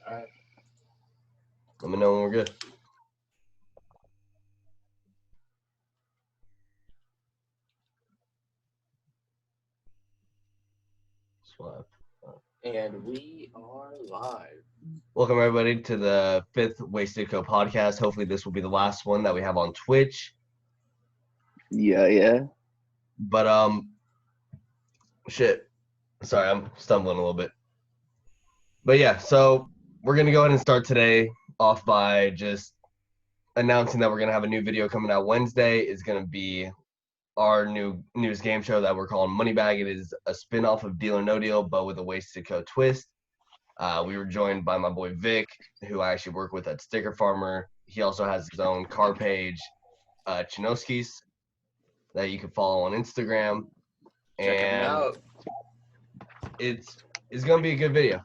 All right. Let me know when we're good. Swap. And we are live. Welcome everybody to the 5th Wasted Co podcast. Hopefully this will be the last one that we have on Twitch. Yeah. But shit. Sorry, I'm stumbling a little bit. But yeah, so we're gonna go ahead and start today off by just announcing that we're gonna have a new video coming out Wednesday. It's gonna be our new news game show that we're calling Moneybag. It is a spin-off of Deal or No Deal, but with a Wasted Co twist. We were joined by my boy Vic, who I actually work with at Sticker Farmer. He also has his own car page, Chinoskis, that you can follow on Instagram. Check him And out. it's gonna be a good video.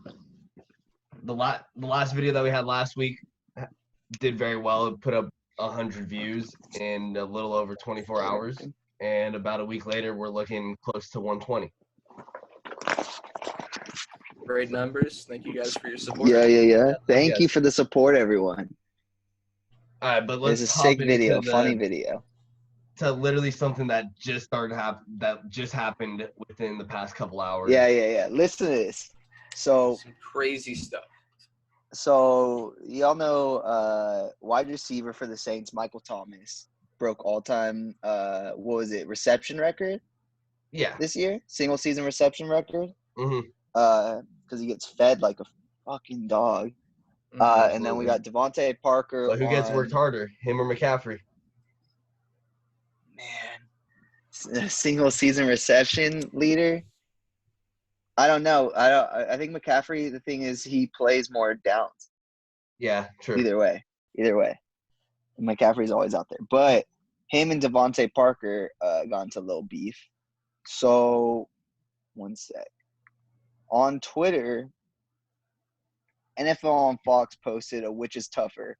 The last video that we had last week did very well. It put up 100 views in a little over 24 hours. And about a week later, we're looking close to 120. Great numbers. Thank you guys for your support. Yeah. Thank you for the support, everyone. All right, but let's It's a hop sick video, into funny video. to literally something that just happened within the past couple hours. Yeah. Listen to this. So Some crazy stuff. y'all know wide receiver for the Saints, Michael Thomas, broke all-time reception record Yeah. this year, single season reception record. Mm-hmm. Because he gets fed like a fucking dog. And then we got Devontae Parker. But who gets worked harder, him or McCaffrey? Man, single season reception leader. I don't know. I think McCaffrey. The thing is, he plays more downs. Yeah, true. Either way, McCaffrey's always out there. But him and Devontae Parker got into a little beef. So, one sec. On Twitter, NFL on Fox posted a which is tougher,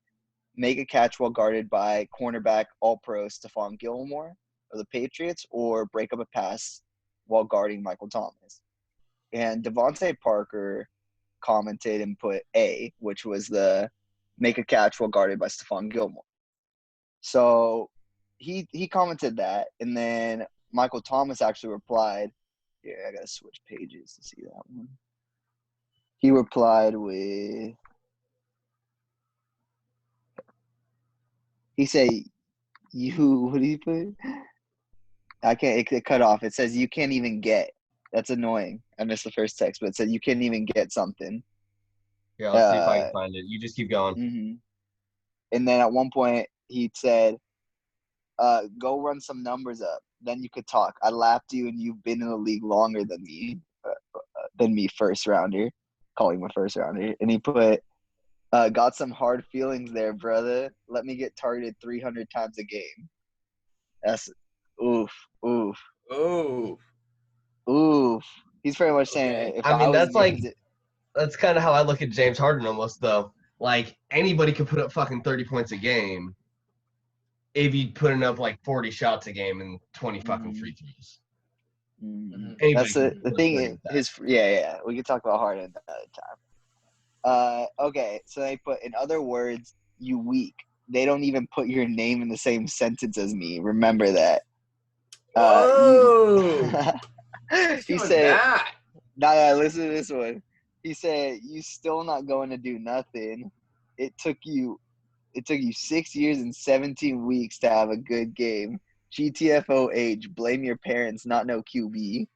make a catch while guarded by cornerback All-Pro Stephon Gilmore of the Patriots, or break up a pass while guarding Michael Thomas. And Devontae Parker commented and put A, which was the make a catch while guarded by Stephon Gilmore. So he commented that, and then Michael Thomas actually replied. Yeah, I gotta switch pages to see that one. He replied with, he said, what did he put? I can't, it cut off. It says, you can't even get. That's annoying. I missed the first text, but it said, you can't even get something. Here, I'll see if I can find it. You just keep going. Mm-hmm. And then at one point, he said, go run some numbers up. Then you could talk. I lapped you, and you've been in the league longer than me, first rounder. Calling him a first rounder. And he put, got some hard feelings there, brother. Let me get targeted 300 times a game. That's oof. He's pretty much saying, if I mean, was that's kind of how I look at James Harden almost, though. Like, anybody could put up fucking 30 points a game if you putting up like 40 shots a game and 20 fucking free throws. Mm-hmm. That's the thing is we can talk about Harden another time. Okay, so they put, in other words, you weak. They don't even put your name in the same sentence as me. Remember that. He said, nah, listen to this one. He said, you still not going to do nothing. It took you 6 years and 17 weeks to have a good game. GTFOH, blame your parents, not no QB.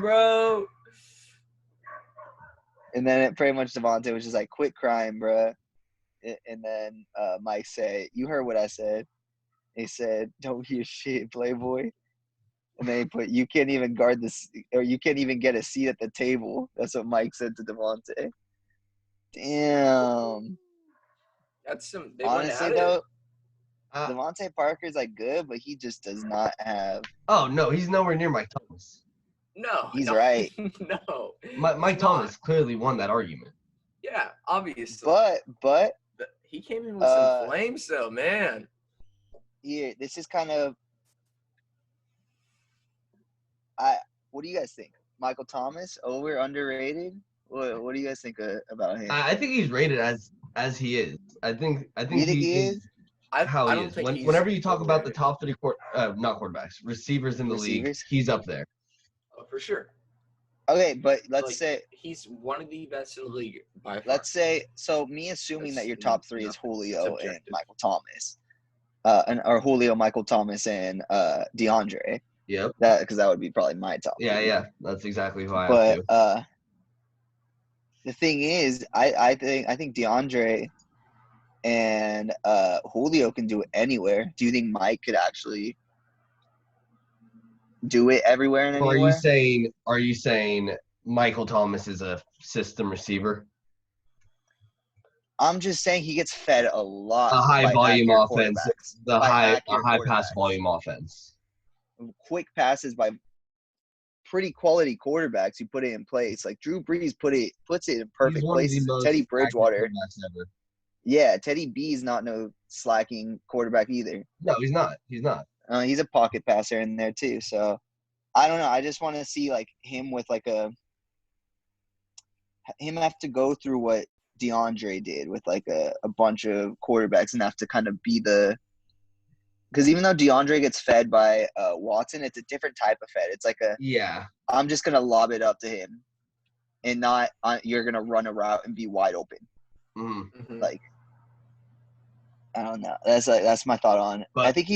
Bro. And then it pretty much Devontae was just like, quit crying, bruh. And then Mike said, you heard what I said. He said, don't hear shit, Playboy. And then he put, you can't even guard this, or you can't even get a seat at the table. That's what Mike said to Devontae. Damn. That's some. Honestly, though, Devontae Parker's like good, but he just does not have. Oh no, he's nowhere near Mike Thomas. No, he's right. No, Mike Thomas clearly won that argument. Yeah, obviously. But he came in with some flames, though, man. Yeah, this is kind of. What do you guys think? Michael Thomas, over, underrated? What do you guys think about him? I think he's rated as he is. I think You think he he is is? how I he don't is. think he's Whenever you talk about the overrated. top 3 not quarterbacks, receivers in the league, Receivers? he's up there. Oh, for sure. Okay, but let's Like, say he's one of the best in the league by far. let's say so. Me assuming That's that your top 3 is nothing Julio and subjective. Michael Thomas, or Julio, Michael Thomas, and DeAndre. Yep. Because that would be probably my top. Yeah, 3. yeah. That's exactly who I have But too. the thing is, I think DeAndre and Julio can do it anywhere. Do you think Mike could actually do it everywhere and Or anywhere? are you saying Michael Thomas is a system receiver? I'm just saying he gets fed a lot. A high by volume accurate offense, quarterbacks. a By high accurate pass quarterbacks. volume offense. Quick passes by pretty quality quarterbacks who put it in place. Like Drew Brees puts it in perfect He's one of the places. most Teddy accurate Bridgewater. quarterbacks ever. Yeah, Teddy B is not no slacking quarterback either. No, he's not. He's not. He's a pocket passer in there too. So I don't know. I just want to see like him with like him have to go through what DeAndre did with like a bunch of quarterbacks and have to kind of be the because even though DeAndre gets fed by Watson, it's a different type of fed. It's like Yeah. I'm just gonna lob it up to him, and not you're gonna run a route and be wide open. Mm-hmm. Mhm. Like I don't know. That's my thought on it. I think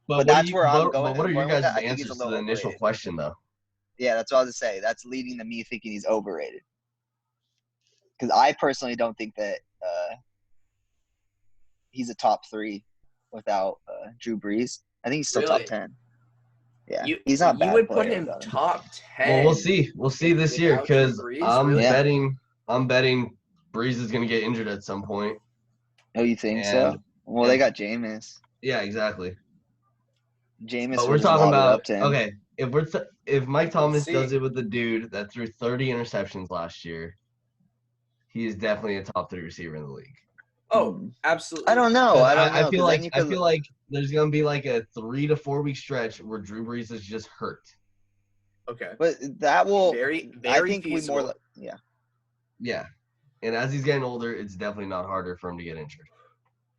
but that's where I'm going. But what are your going with guys' that. I think he's a answers to little the initial overrated. question, though? Yeah, that's what I was gonna say. That's leading to me thinking he's overrated. Because I personally don't think that he's a top 3 without Drew Brees. I think he's still Really? top 10. Yeah, You he's not a bad. You would player put him without top 10. Well, we'll see. We'll see this year without Drew because Brees? I'm Really? betting Breeze is going to get injured at some point. Oh, you think And- so? Well, they got Jameis. Yeah, exactly. Jameis But will we're just talking lob it about up to him. okay. If Mike Thomas see. does it with the dude that threw 30 interceptions last year, he is definitely a top 3 receiver in the league. Oh, absolutely. I don't know. 'Cause I don't know. I feel 'cause like then you I could, feel like there's gonna be like a 3 to 4 week stretch where Drew Brees is just hurt. Okay. but that will. Very I think feasible. we more. Yeah. Yeah, and as he's getting older, it's definitely not harder for him to get injured.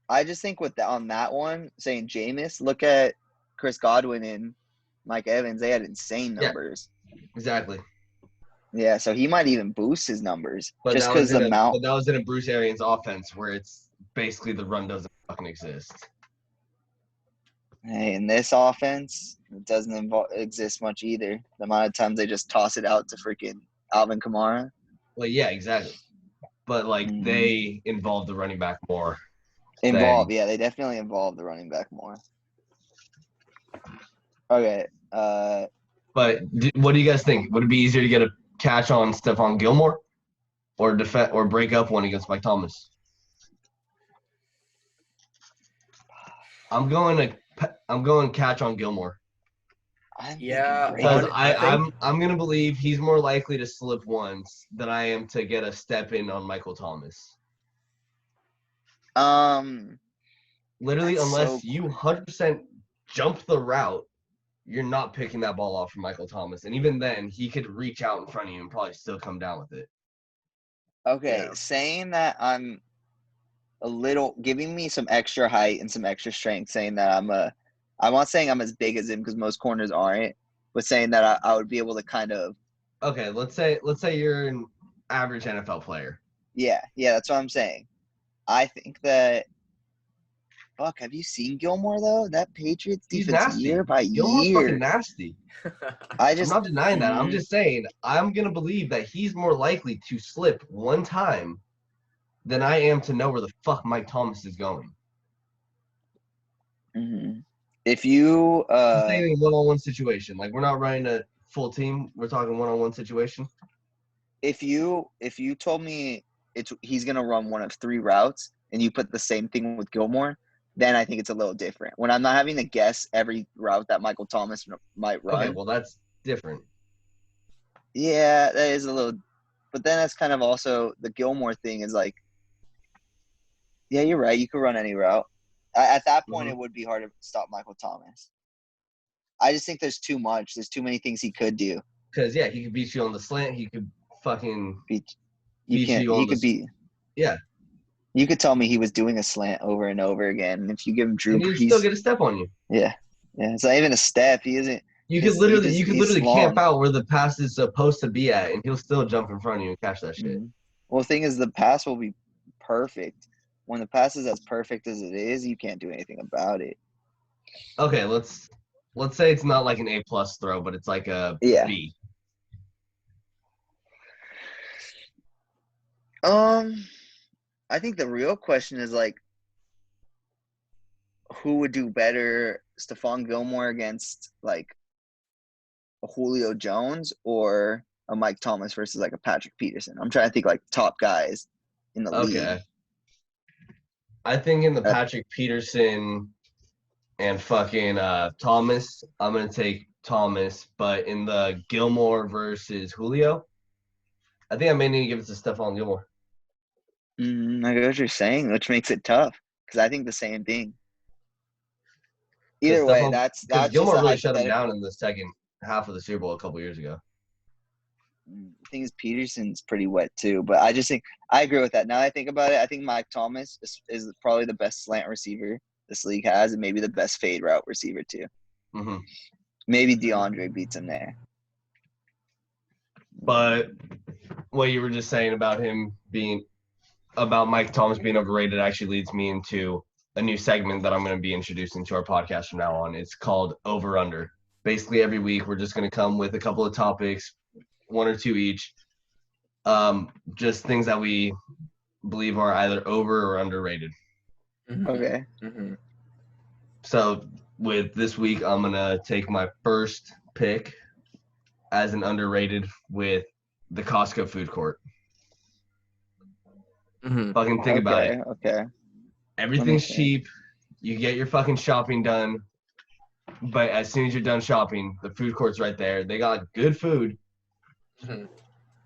I just think on that one, saying Jameis, look at Chris Godwin and Mike Evans. They had insane Yeah. numbers. Exactly. Yeah, so he might even boost his numbers But just that was because the amount. But that was in a Bruce Arians offense where it's basically the run doesn't fucking exist. Hey, in this offense, it doesn't exist much either. The amount of times they just toss it out to freaking Alvin Kamara. Well, yeah, exactly. But like Mhm. they involve the running back more. Yeah, they definitely involve the running back more. Okay. But what do you guys think? Would it be easier to get a catch on Stephon Gilmore, or break up one against Mike Thomas? I'm going catch on Gilmore. Yeah, Because I think- I'm gonna believe he's more likely to slip once than I am to get a step in on Michael Thomas. Literally, That's unless so you 100% jump the route, you're not picking that ball off from Michael Thomas. And even then, he could reach out in front of you and probably still come down with it. Okay, Yeah. saying that I'm a little giving me some extra height and some extra strength, saying that I'm not saying I'm as big as him because most corners aren't, but saying that I would be able to kind of Okay, let's say you're an average NFL player. yeah, that's what I'm saying. I think that fuck, have you seen Gilmore though? That Patriots He's defense nasty. year by Gilmore's year. fucking nasty. I'm I'm not denying that. I'm Mhm. just saying I'm gonna believe that he's more likely to slip one time than I am to know where the fuck Mike Thomas is going. If you I'm saying one-on-one situation. Like we're not running a full team. We're talking one-on-one situation. if you told me he's gonna run one of 3 routes and you put the same thing with Gilmore, then I think it's a little different. When I'm not having to guess every route that Michael Thomas might run. Okay, well that's different. Yeah, that is a little, but then that's kind of also the Gilmore thing is like, yeah, you're right. You could run any route. At that point, It would be hard to stop Michael Thomas. I just think there's too much. There's too many things he could do. Because yeah, he could beat you on the slant. He could fucking You beats can't. you on He the could be. yeah, You could tell me he was doing a slant over and over again. And if you give him Drew and he'd still Brees, get a step on you. yeah, it's not even a step. He isn't. You could He's literally camp long. out where the pass is supposed to be at, and he'll still jump in front of you and catch that shit. Mhm. Well, the thing is, the pass will be perfect. When the pass is as perfect as it is, you can't do anything about it. Okay, let's say it's not like an A+ throw, but it's like a Yeah. B. I think the real question is like, who would do better, Stephon Gilmore against like a Julio Jones or a Mike Thomas versus like a Patrick Peterson? I'm trying to think like top guys in the league. Okay. I think in the Patrick Peterson and fucking Thomas, I'm gonna take Thomas, but in the Gilmore versus Julio, I think I may need to give it to Stephon Gilmore. I get what you're saying, which makes it tough because I think the same thing. Either way, that's Gilmore just a really shut him hypothetical. down in the second half of the Super Bowl a couple years ago. The thing is, Peterson's pretty wet too, but I just think I agree with that. Now that I think about it, I think Mike Thomas is probably the best slant receiver this league has, and maybe the best fade route receiver too. Mm-hmm. Maybe DeAndre beats him there. But what you were just saying about Mike Thomas being overrated actually leads me into a new segment that I'm going to be introducing to our podcast from now on. It's called Over Under. Basically, every week we're just going to come with a couple of topics, one or two each, just things that we believe are either over or underrated. Okay. Mm-hmm. So with this week, I'm going to take my first pick as an underrated with the Costco food court. Mm-hmm. Fucking think about it. Okay. Everything's cheap. You get your fucking shopping done. But as soon as you're done shopping, the food court's right there. They got good food,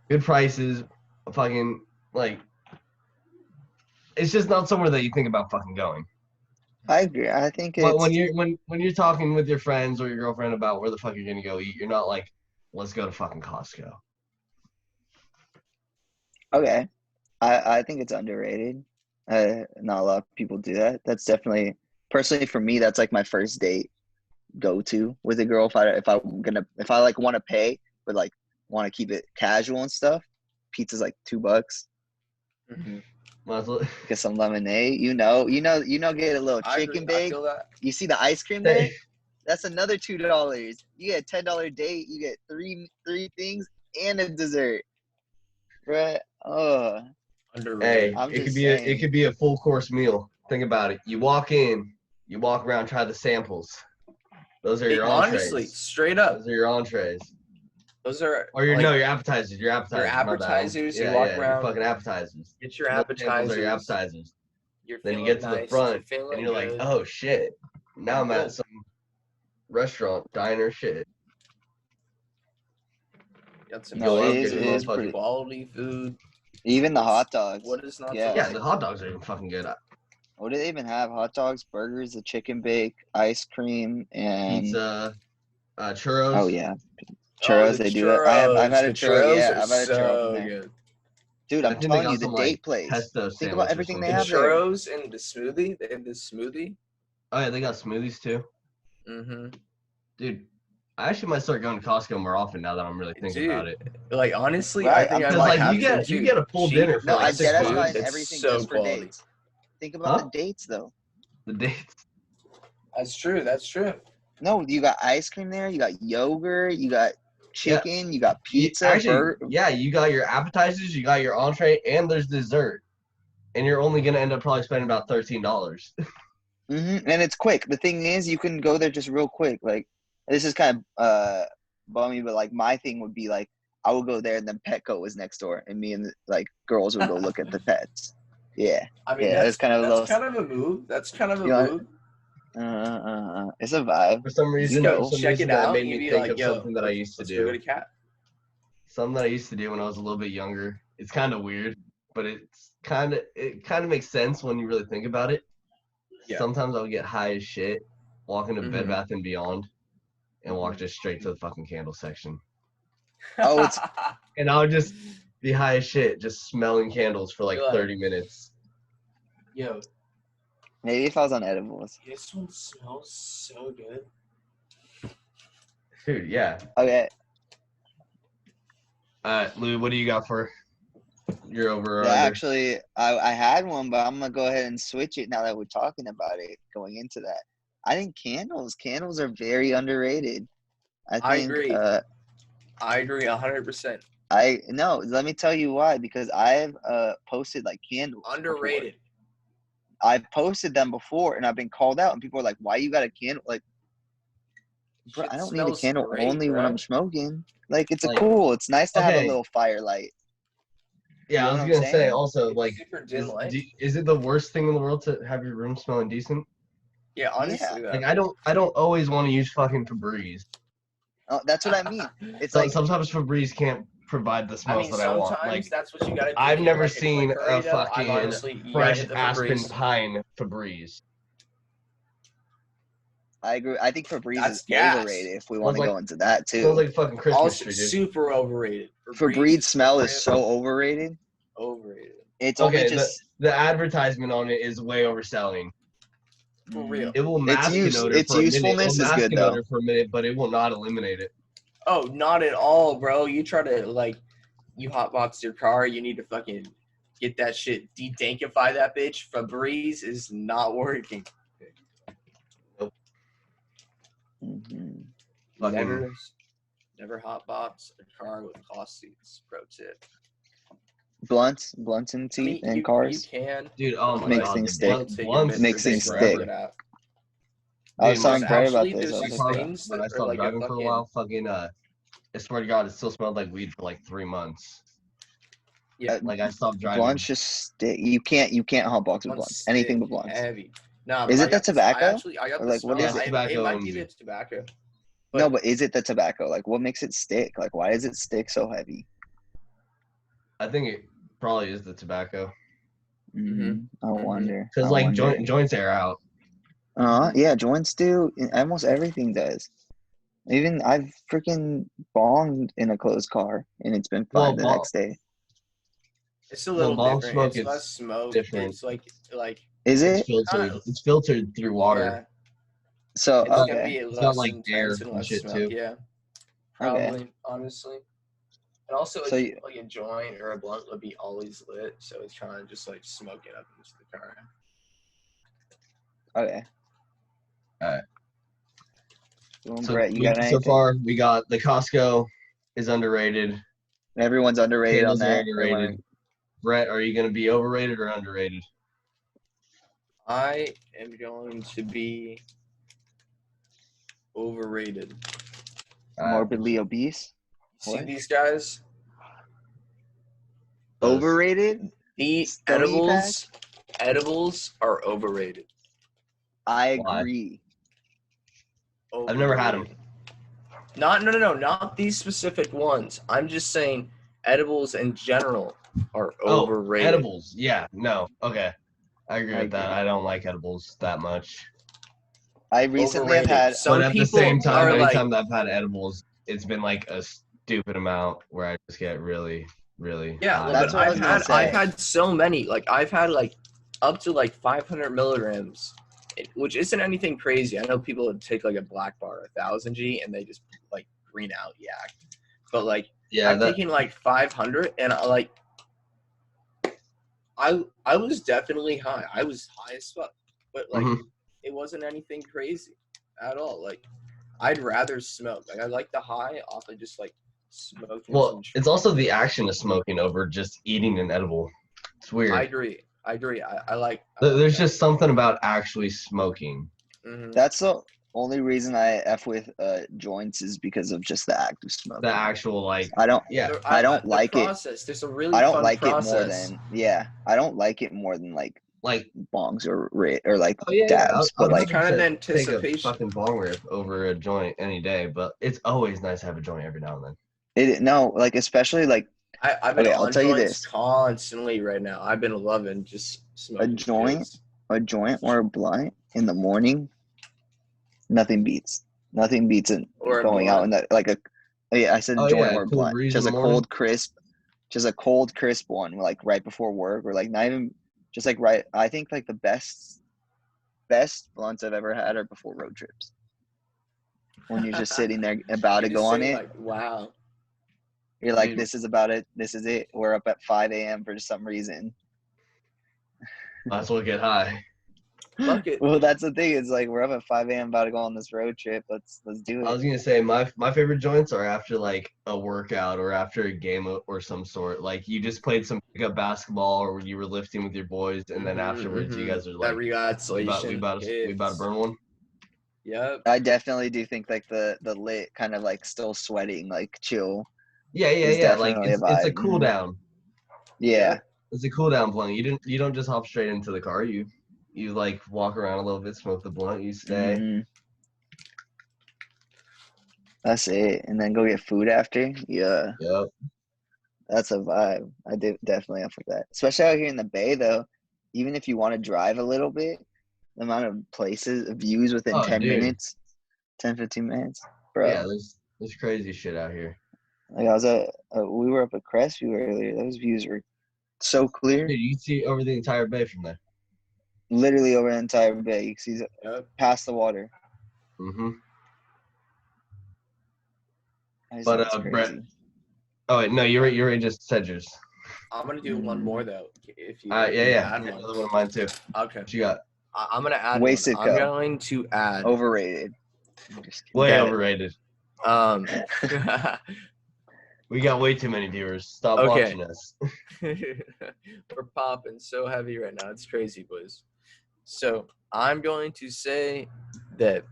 good prices, fucking, like, it's just not somewhere that you think about fucking going. I agree. I think But when you're talking with your friends or your girlfriend about where the fuck you're gonna go eat, you're not like, let's go to fucking Costco. Okay. I think it's underrated. Not a lot of people do that. That's definitely, personally for me, that's like my first date go to with a girl. If I like want to pay but like want to keep it casual and stuff, pizza's like $2. Get some lemonade. You know, get a little chicken bake. You see the ice cream there? That's another $2. You get a $10 date. You get three things and a dessert. Right? Oh. Hey, it could be a full course meal. Think about it. You walk in, you walk around, try the samples. Those are your entrees. Honestly, straight up. Those are your entrees. Those are your appetizers. Your appetizers. Your appetizers. You walk around. Your fucking appetizers. Get your appetizers. Those are your appetizers. Then you get to the front and you're like, oh shit. Now I'm at some restaurant, diner shit. Got some pretty quality food. Even the hot dogs. What is not? Yeah, the hot dogs are even fucking good. What do they even have? Hot dogs, burgers, a chicken bake, ice cream, and pizza, churros. Oh yeah, churros. They do it. I've had a churro. Yeah, I've had a churro from there. Dude, I'm telling you, the date place. Think about everything they have there. Churros and the smoothie. They have the smoothie. Oh yeah, they got smoothies too. Dude, I actually might start going to Costco more often now that I'm really thinking about it. Like honestly, I think you get a full dinner for like $6. Everything just for dates. Think about the dates though. The dates. That's true. No, you got ice cream there. You got yogurt. You got chicken. You got pizza. You got your appetizers. You got your entree, and there's dessert. And you're only gonna end up probably spending about $13. And it's quick. The thing is, you can go there just real quick. Like, this is kind of bummy, but like my thing would be like I would go there and then Petco was next door, and me and like girls would go look at the pets. Yeah, I mean that's kind of a move. That's kind of a move. It's a vibe. For some reason, check it out. That made me think of something that I used to do. Something that I used to do when I was a little bit younger. It's kind of weird, but it kind of makes sense when you really think about it. Yeah. Sometimes I would get high as shit, walk into Bed Bath & Beyond, and walk just straight to the fucking candle section. Oh, and I would just be high as shit just smelling candles for like You're like- 30 minutes. Yo, Maybe if I was on edibles. this one smells so good. Dude, yeah. Okay. Lou, what do you got for your over or Yeah, under? actually, I had one, but I'm gonna go ahead and switch it now that we're talking about it. Going into that, I think candles are very underrated. I think, agree. I agree 100%. No, let me tell you why. Because I've posted like candles. before. Underrated. I've posted them before, and I've been called out, and people are like, "Why you got a candle?" Like, bro, Shit I don't need a smells candle great, only when bro. I'm smoking. Like, it's Like, cool. It's nice to have a okay. little firelight. Yeah, You I know was what I'm gonna say saying? also It's like, super dim light. is it the worst thing in the world to have your room smelling decent? Yeah, honestly, Like I don't always want to use fucking Febreze. Oh, that's what I mean. It's So like, sometimes Febreze can't provide the I smells mean, that I want. sometimes Like that's what you gotta do. I've to get, never like, seen quick a hurry, though. I've fucking honestly, you gotta fresh hit the aspen Febreze. pine Febreze. I agree. I think Febreze That's is gas. overrated if we want to Smells go into that too. Smells like fucking Christmas Also, tree, dude. super overrated. Febreze is smell is super so overrated. overrated. It's Okay, only just the advertisement on it is way overselling. For real. It will Its mask an use- odor its for a minute. It will usefulness is mask good, an though. odor for a minute, but it will not eliminate it. Oh, not at all, bro. You try to you hotbox your car. You need to fucking get that shit, de-dankify that bitch. Febreze is not working. Mhm. Fucking- Never hotbox a car with cloth seats. Pro tip. blunts and I mean, teeth and you cars. can. Dude, oh my Makes god, things the stick. blunts Makes stick things forever. stick. I was Dude, telling my- Perry about Actually, this. there's I was these like, things when that I are stopped like a driving for a fucking. while, fucking I swear to God, it still smelled like weed for like 3 months. Yeah, Like I stopped driving. blunts just stick. You can't hotbox with Blunts blunts. Anything but stick blunts. heavy. Nah, Is but it the tobacco? I got Or the like, what smell. is it? Tobacco It might be and- the tobacco. No, but is it the tobacco? Like, what makes it stick? Like, why does it stick so heavy? I think it probably is the tobacco. I wonder. Because I like wonder. joints air out. Yeah, joints do. Almost everything does. Even I've freaking bonged in a closed car, and it's been fine Well, the bong- next day. It's a Well, little bong different. smoke It's is less smoke. different. It's like Is It's it? filtered. Kind of. It's filtered through water. yeah. So It's gonna okay. be It's less not like intense air and and less shit, smoke. too. Yeah, Okay. probably, honestly. And also, So like a joint or a blunt would be always lit, so it's kind of just like smoking up into the car. Okay. Alright. Well, So, Brett, you got so anything? far we got the Costco is underrated. Everyone's underrated Candles on are that. underrated. Brett, are you gonna be overrated or underrated? I am going to be overrated. Morbidly obese. See What? these guys? Overrated? The Stony edibles are overrated. I Why? agree. I've never had 'em. Overrated. Not these specific ones. I'm just saying edibles in general are overrated. Edibles. Yeah, no. Okay. I agree I with that. agree. I don't like edibles that much. I recently have Overrated. had. Some but at the people same time, are like, anytime that I've had edibles, it's been like a stupid amount where I just get really, really yeah, high. That's but what I was gonna say. I've had so many. Like I've had like up to like 500 milligrams, which isn't anything crazy. I know people would take like a black bar, 1000 G, and they just like green out yak. But like Yeah, I've taken like 500, and I was definitely high. I was high as fuck, but like it wasn't anything crazy at all. Like I'd rather smoke. Like I like the high off of just like smoking. well, some it's also the action of smoking over just eating an edible. It's weird. I agree. I like. There's just something about actually smoking. Mhm. That's the only reason I f with joints is because of just the act of smoking. The actual like. I don't. Yeah. I don't the like it. process. There's a really I don't fun like process. it more than I don't like it more than like Like. bongs or like Oh yeah. dabs. But It's like kind of the take a anticipation. fucking bong rip over a joint any day, but it's always nice to have a joint every now and then. like especially like I've been Okay, on I'll tell you joints this. constantly right now. I've been loving just smoking joint? a joint or a blunt in the morning. Nothing beats it Or a going out in blunt. that like a. Yeah, I said Oh, joint yeah, or a cool blunt. breeze in Just the a morning. cold, crisp. just a cold, crisp one, like right before work, or like not even just like right. I think like the best blunts I've ever had are before road trips. When you're just sitting there about to You're go just on saying, it, like, wow. you're like, Dude. this is about it. This is it. We're up at 5 a.m. for some reason. Might as well get high. Fuck it. Well, that's the thing. It's like we're up at 5 a.m. about to go on this road trip. Let's do I it. was gonna say my favorite joints are after like a workout or after a game or some sort. Like you just played some pickup basketball or you were lifting with your boys, and then afterwards you guys are that like, we relaxation about to burn one. Yep. I definitely do think like the lit kind of like still sweating, like chill. Yeah. It's Like definitely a it's a vibe. cool down. Yeah. It's a cool down blunt. You don't just hop straight into the car. You like walk around a little bit, smoke the blunt, you stay. Mhm. That's it. And then go get food after. Yeah. Yep. That's a vibe. I do definitely up with that. Especially out here in the Bay though. Even if you want to drive a little bit, the amount of places, views within Oh, 10 dude. minutes, 10, 15 minutes. Bro. Yeah, there's crazy shit out here. Like I was at, we were up at Crestview earlier. Those views were so clear. Dude, you can see over the entire bay from there. Literally over the entire bay. You can see Yep. past the water. Mm-hmm. I just But think it's Brett. crazy. Oh wait, no, you're right. Just said yours. I'm gonna do one more though. If you Yeah. add Another one. one of mine too. Okay. What you got? I'm gonna add Wasted one. I'm Cup. going to add Overrated. I'm just kidding. Way Okay. overrated. We got way too many viewers. Stop Okay. watching us. We're popping so heavy right now. It's crazy, boys. So I'm going to say that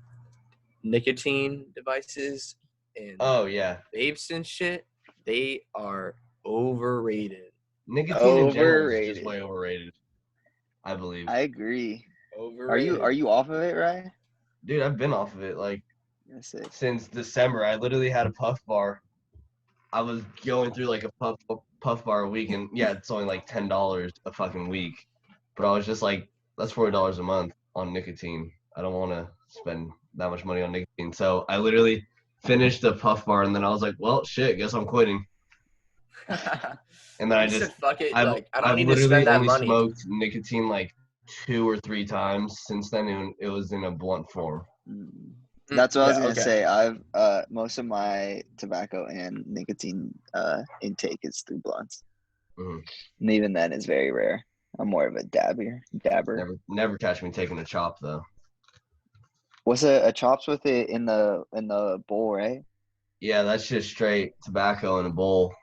nicotine devices and Oh yeah, vapes and shit, they are overrated. nicotine in general is just Overrated. way overrated. I believe. I agree. Overrated. Are you off of it, Ryan? Dude, I've been off of it like That's it. since December. I literally had a puff bar. I was going through like a puff bar a week, and yeah, it's only like $10 a fucking week. But I was just like, that's $40 a month on nicotine. I don't want to spend that much money on nicotine. So I literally finished the puff bar, and then I was like, well, shit, guess I'm quitting. And then I You just, said, fuck it. I've, Like, I don't I've need to literally spend that only money. smoked nicotine like 2 or 3 times since then, and it was in a blunt form. That's what I was Yeah, gonna okay. say. I've most of my tobacco and nicotine intake is through blunts. Mhm. And even then is very rare. I'm more of a dabber. Never catch me taking a chop though. What's a chops with it in the bowl, right? Yeah, that's just straight tobacco in a bowl.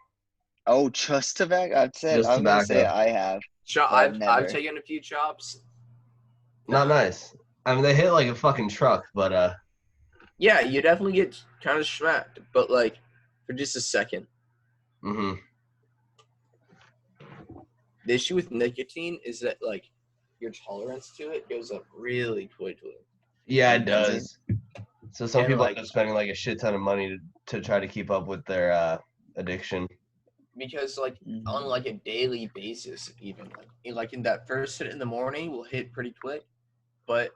Oh, just tobacco. I was Just gonna say tobacco. I have. But I've never. I've taken a few chops. Not nice. I mean, they hit like a fucking truck, but Yeah, you definitely get kind of smacked, but like for just a second. mhm. The issue with nicotine is that like your tolerance to it goes up really quickly. Yeah, it does. So some And, people like- end up spending like a shit ton of money to try to keep up with their addiction. Because like Mhm. on like a daily basis, even like in that first hit in the morning will hit pretty quick, but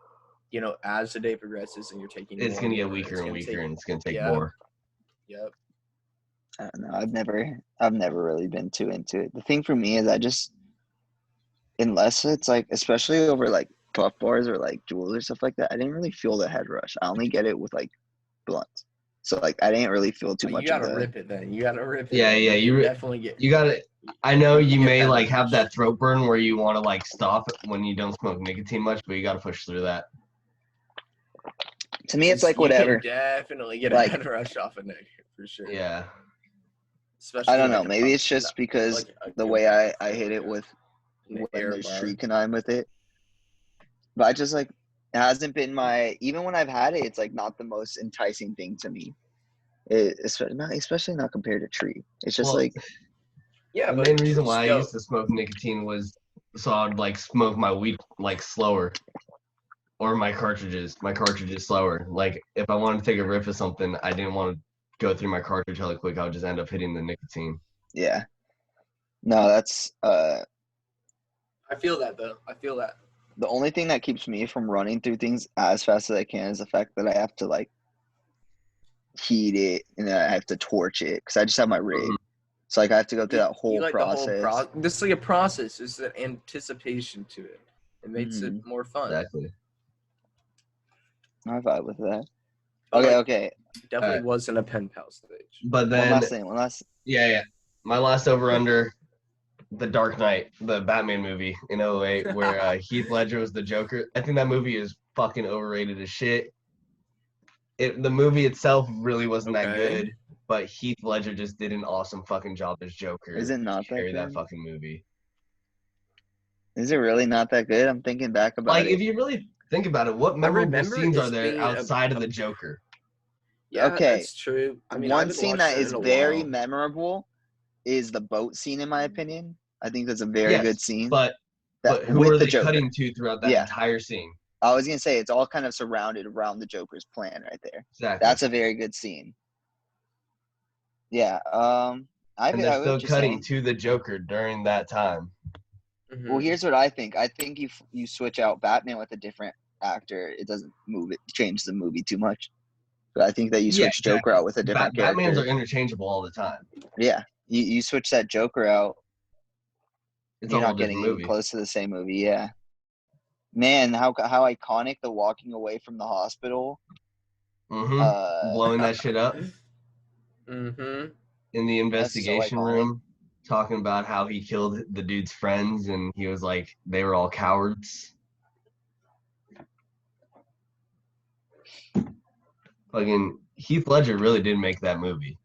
you know as the day progresses and you're taking, It's more gonna and get more, weaker it's and gonna weaker, take- and it's gonna take Yeah. more. Yep. I don't know. I've never really been too into it. The thing for me is I just, unless it's like, especially over like puff bars or like Juuls or stuff like that, I didn't really feel the head rush. I only get it with like blunts. So like I didn't really feel too But much you of gotta the. rip it then. You gotta rip it. Yeah, then. yeah, You you definitely get. You gotta. I know you get may that like have rush. that throat burn where you want to like stop when you don't smoke nicotine much, but you gotta push through that. To me, it's like You whatever. can definitely get Like- a head rush off of Nick for sure. Yeah. Especially I don't like know. a Maybe puff- it's just because like a the good way puff, I hit it yeah. with An when air there's bar. tree canine with it. But I just like it hasn't been my, even when I've had it, it's like not the most enticing thing to me. Especially not compared to tree. It's just Well, like Yeah, The but main reason tree's why I dope. used to smoke nicotine was so I'd like smoke my weed like slower, or my cartridges slower. Like if I wanted to take a rip of something, I didn't want to go through my cartridge hella quick. I would just end up hitting the nicotine. yeah. No, that's I feel that though. I feel that. the only thing that keeps me from running through things as fast as I can is the fact that I have to like heat it and then I have to torch it because I just have my rig. Mhm. So like I have to go through that whole you like process. the whole process. This is like a process. There's an anticipation to it. It makes it more fun. Exactly. I vibe with that. But, Okay, like, okay. Definitely Alright. wasn't a pen pal stage. But One then, last thing. One last. yeah. My last over-under, The Dark Knight, the Batman movie in 2008, where Heath Ledger was the Joker. I think that movie is fucking overrated as shit. The movie itself really wasn't that Okay. good, but Heath Ledger just did an awesome fucking job as Joker. Is it not to that carry that good? fucking movie? Is it really not that good? I'm thinking back about Like, it. if you really think about it, what memorable remember scenes it are there being outside of the Joker? Yeah, Okay. that's true. I mean, I One haven't scene watched that it is in a very while. memorable is the boat scene, in my opinion. I think that's a very good scene. But that, who with are the they Joker. cutting to throughout that Yeah. entire scene? I was gonna say it's all kind of surrounded around the Joker's plan right there. Exactly. That's a very good scene. Yeah. And they're I still would just cutting say. to the Joker during that time. Mhm. Well, here's what I think. I think you switch out Batman with a different actor, it doesn't change the movie too much. But I think that you switch Joker out with a different character. Batmans are interchangeable all the time. Yeah, you switch that Joker out. It's You're a whole not different getting movie. close to the same movie. Yeah. Man, how iconic the walking away from the hospital. Blowing that shit up Mm-hmm. in the investigation iconic. room, talking about how he killed the dude's friends, and he was like, they were all cowards. Fucking Heath Ledger really did make that movie.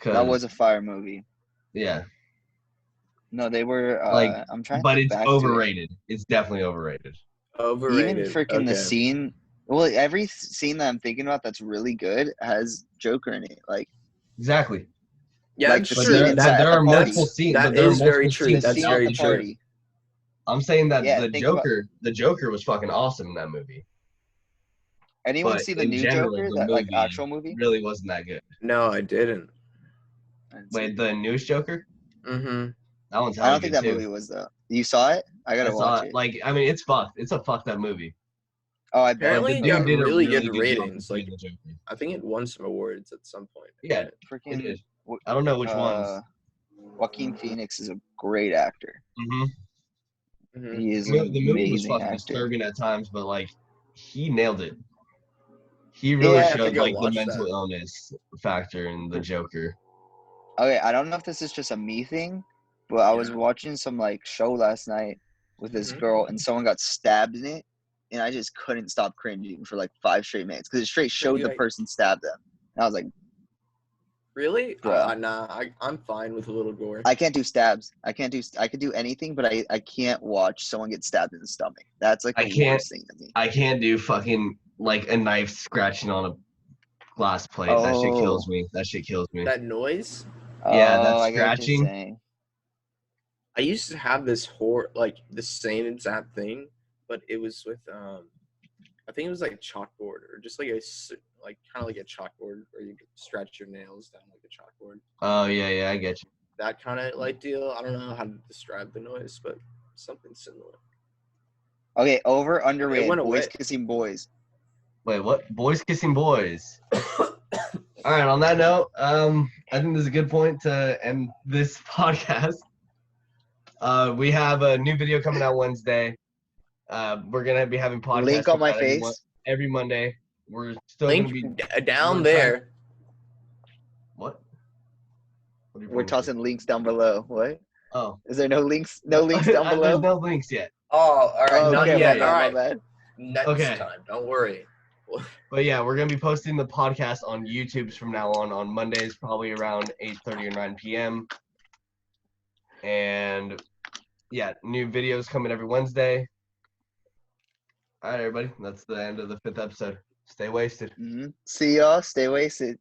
That was a fire movie. Yeah. No, they were. Like, I'm trying. but to it's think back to it. overrated. It's definitely overrated. Overrated. Even freaking the scene. Well, every scene that I'm thinking about that's really good has Joker in it. Like Exactly. Yeah, like that's the But scene true. inside there at are the party. multiple scenes. That but there are is very multiple true. scenes The That's scene very at the true. party. I'm saying that Yeah, the Joker was fucking awesome in that movie. Anyone But see the in new general, Joker? the That like movie actual movie? really wasn't that good. No, I didn't. Wait, the newest Joker? Mm-hmm. That one's I hella don't think good that too. movie was though. You saw it? I gotta watch it. Like, I mean, it's fucked. It's a fucked up movie. Oh, I bet. Apparently, Like, it the got dude did a really really good good job ratings. portraying Like, the Joker. I think it won some awards at some point. Yeah, it Freaking did. I don't know which ones. Joaquin Phoenix is a great actor. Mm-hmm. Mhm. He is The an movie was amazing fucking actor. disturbing at times, but like, he nailed it. He really Yeah, I have to showed go like the watch mental that. illness factor in the Joker. Okay, I don't know if this is just a me thing, but I was watching some like show last night with this Mhm. girl, and someone got stabbed in it, and I just couldn't stop cringing for like 5 straight minutes because it straight showed you the like- person stabbed them. And I was like, Really? Bruh. Nah, I'm fine with a little gore. I can't do stabs. I could do anything, but I can't watch someone get stabbed in the stomach. That's like the worst thing to me. I can't do fucking like a knife scratching on a glass plate. That shit kills me. That shit kills me. That noise? Yeah, that I get what you're scratching. saying. I used to have this like the same exact thing, but it was with I think it was like chalkboard or just like like kind of like a chalkboard where you could stretch your nails down like a chalkboard. Oh yeah, I get you. That kind of like deal. I don't know how to describe the noise, but something similar. Okay, over underrated. went Boys away. kissing boys. Wait, what? Boys kissing boys. All right. On that note, I think this is a good point to end this podcast. We have a new video coming out Wednesday. We're gonna be having podcasts Link on my coming out face. every Monday. We're still Link gonna be down we're there. what? What are you We're pointing to? tossing links down below. What? Oh, Is there no links? No links down below? There's no links yet. Oh, all right. Oh, Not okay, yet. my All bad, right. my bad. Next Okay. time. Don't worry. But yeah, we're gonna be posting the podcast on YouTube's from now on Mondays, probably around 8:30 or 9 p.m. And yeah, new videos coming every Wednesday. All right, everybody, that's the end of the 5th episode. Stay wasted. See y'all. Stay wasted.